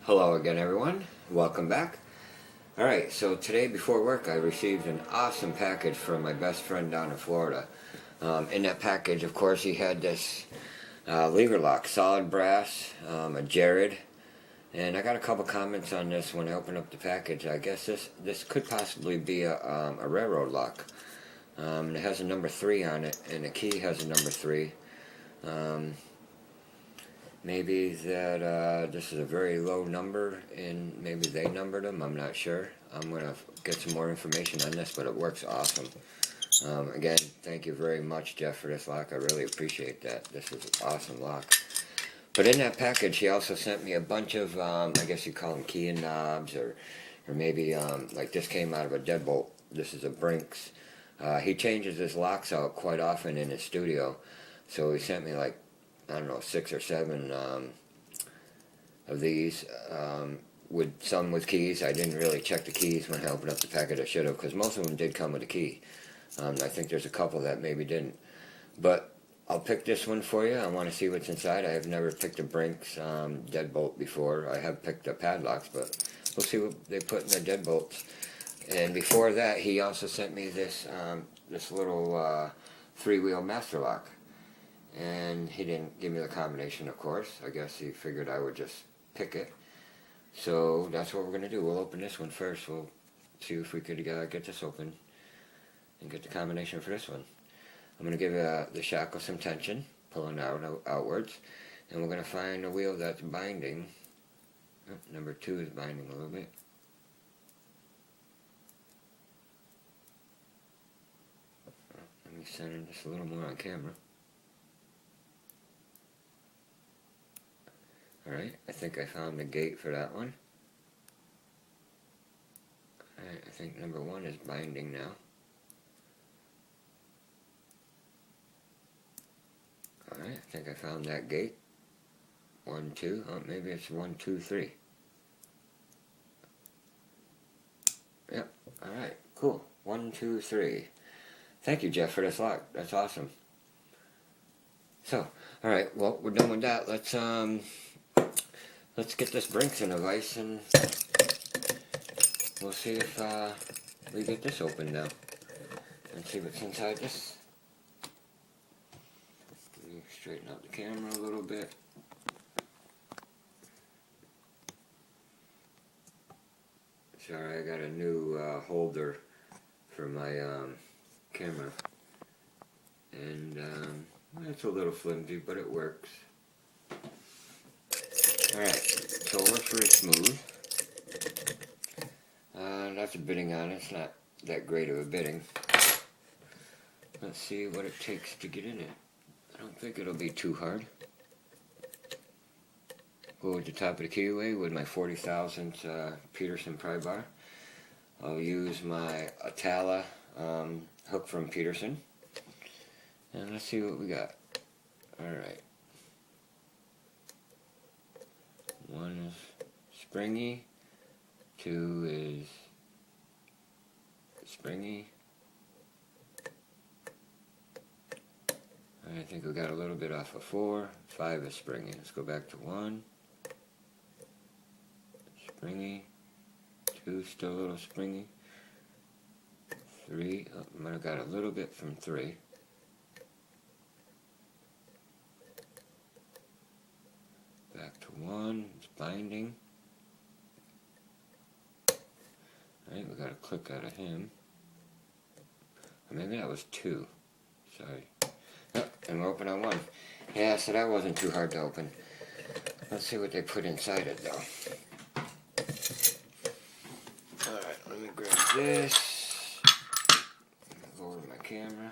Hello again, everyone. Welcome back. Alright, so today before work I received an awesome package from my best friend down in Florida. In that package, of course, he had this lever lock, solid brass, a Jared, and I got a couple comments on this when I opened up the package. I guess this could possibly be a railroad lock. It has a number 3 on it, and the key has a number 3. Maybe that this is a very low number and maybe they numbered them, I'm not sure. I'm going to get some more information on this, but it works awesome. Again, thank you very much, Jeff, for this lock. I really appreciate that. This is an awesome lock. But in that package, he also sent me a bunch of, I guess you call them key and knobs, or maybe like this came out of a deadbolt. This is a Brinks. He changes his locks out quite often in his studio, so he sent me like, I don't know, 6 or 7 of these, with some with keys. I didn't really check the keys when I opened up the package. I should have, because most of them did come with a key. I think there's a couple that maybe didn't. But I'll pick this one for you. I want to see what's inside. I have never picked a Brinks deadbolt before. I have picked the padlocks, but we'll see what they put in the deadbolts. And before that, he also sent me this this little 3-wheel master lock. And he didn't give me the combination, of course. I guess he figured I would just pick it. So that's what we're going to do. We'll open this one first. We'll see if we could get this open and get the combination for this one. I'm going to give the shackle some tension, pulling outwards. And we're going to find a wheel that's binding. Oh, number 2 is binding a little bit. Let me center this a little more on camera. Alright, I think I found the gate for that one. Alright, I think number 1 is binding now. Alright, I think I found that gate. 1, 2, oh, maybe it's 1, 2, 3. Yep, alright, cool. 1, 2, 3. Thank you, Jeff, for this lock. That's awesome. So, alright, well, we're done with that. Let's get this Brinks in a vise, and we'll see if we get this open now. And see what's inside this. Let me straighten out the camera a little bit. Sorry, I got a new holder for my camera. And it's a little flimsy, but it works. Alright, so it works very smooth. That's a bitting on it. It's not that great of a bitting. Let's see what it takes to get in it. I don't think it'll be too hard. Go with the top of the keyway with my 40 thousandths Peterson pry bar. I'll use my Atala hook from Peterson. And let's see what we got. Alright. 1 is springy, 2 is springy. I think we got a little bit off of 4. 5 is springy. Let's go back to 1. Springy. 2 still a little springy. 3, oh, might have got a little bit from 3. Back to 1, it's binding. Alright, we got a click out of him. Or maybe that was 2. Sorry. Oh, and we're open on 1. Yeah, so that wasn't too hard to open. Let's see what they put inside it, though. Alright, let me grab this. Go over my camera.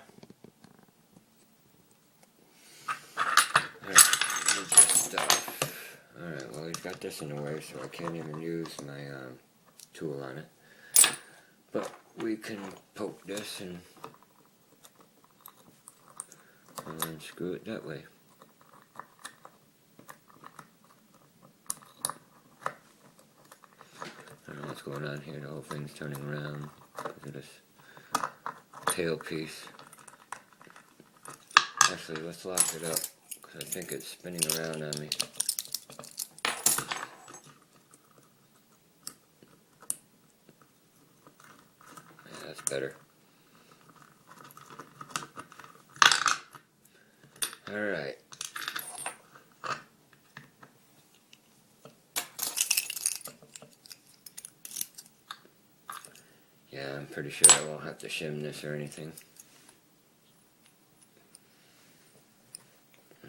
Alright, well, he's got this in the way, so I can't even use my tool on it. But we can poke this and unscrew it that way. I don't know what's going on here. The whole thing's turning around. Look at this tailpiece. Actually, let's lock it up, because I think it's spinning around on me. better. Alright. Yeah, I'm pretty sure I won't have to shim this or anything.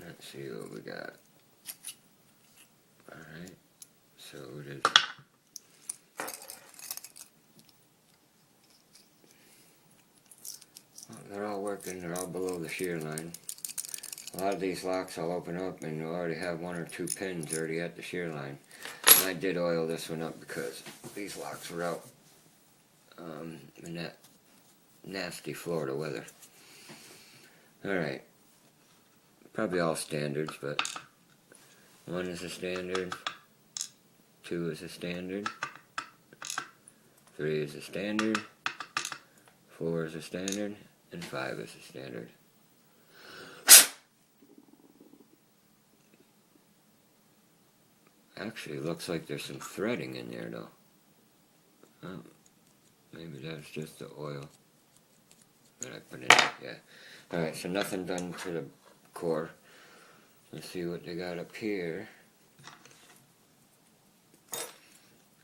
Let's see what we got. Alright, so it is. Well, they're all working, they're all below the shear line. A lot of these locks I'll open up and you'll already have 1 or 2 pins already at the shear line. And I did oil this one up because these locks were out in that nasty Florida weather. Alright. Probably all standards, but 1 is a standard, 2 is a standard, 3 is a standard, 4 is a standard, and 5 is a standard. Actually, it looks like there's some threading in there, though. Oh, maybe that's just the oil that I put in. Yeah. Alright, so nothing done to the core. Let's see what they got up here.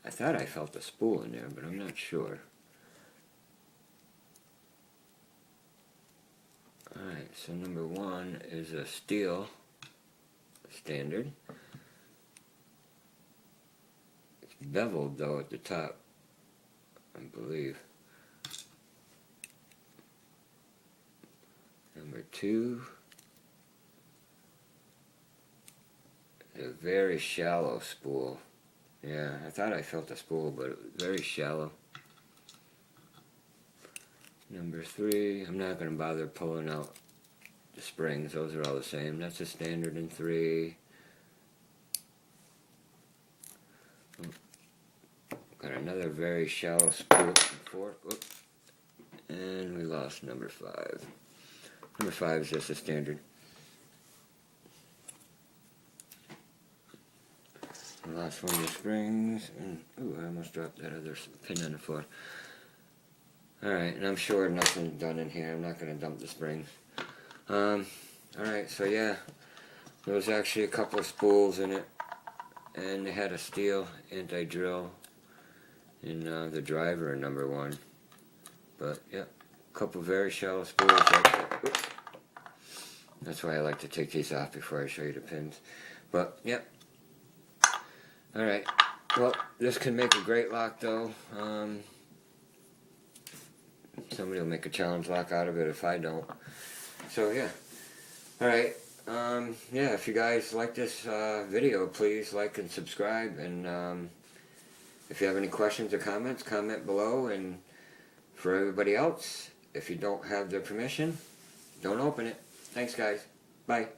I thought I felt the spool in there, but I'm not sure. Alright, so number 1 is a steel standard. It's beveled though at the top, I believe. Number 2 is a very shallow spool. Yeah, I thought I felt the spool, but it was very shallow. Number 3, I'm not going to bother pulling out the springs. Those are all the same. That's a standard in 3. Got another very shallow spool in 4. Whoop. And we lost number 5. Number 5 is just a standard. We lost 1 of the springs. And, ooh, I almost dropped that other pin on the floor. Alright, and I'm sure nothing's done in here. I'm not going to dump the springs. Alright, so yeah. There was actually a couple of spools in it. And they had a steel anti-drill in the driver in number 1. But, yeah. A couple very shallow spools. That's why I like to take these off before I show you the pins. But, yeah. Alright. Well, this can make a great lock, though. Somebody will make a challenge lock out of it if I don't. So, yeah. Alright. Yeah, if you guys like this video, please like and subscribe. And if you have any questions or comments, comment below. And for everybody else, if you don't have their permission, don't open it. Thanks, guys. Bye.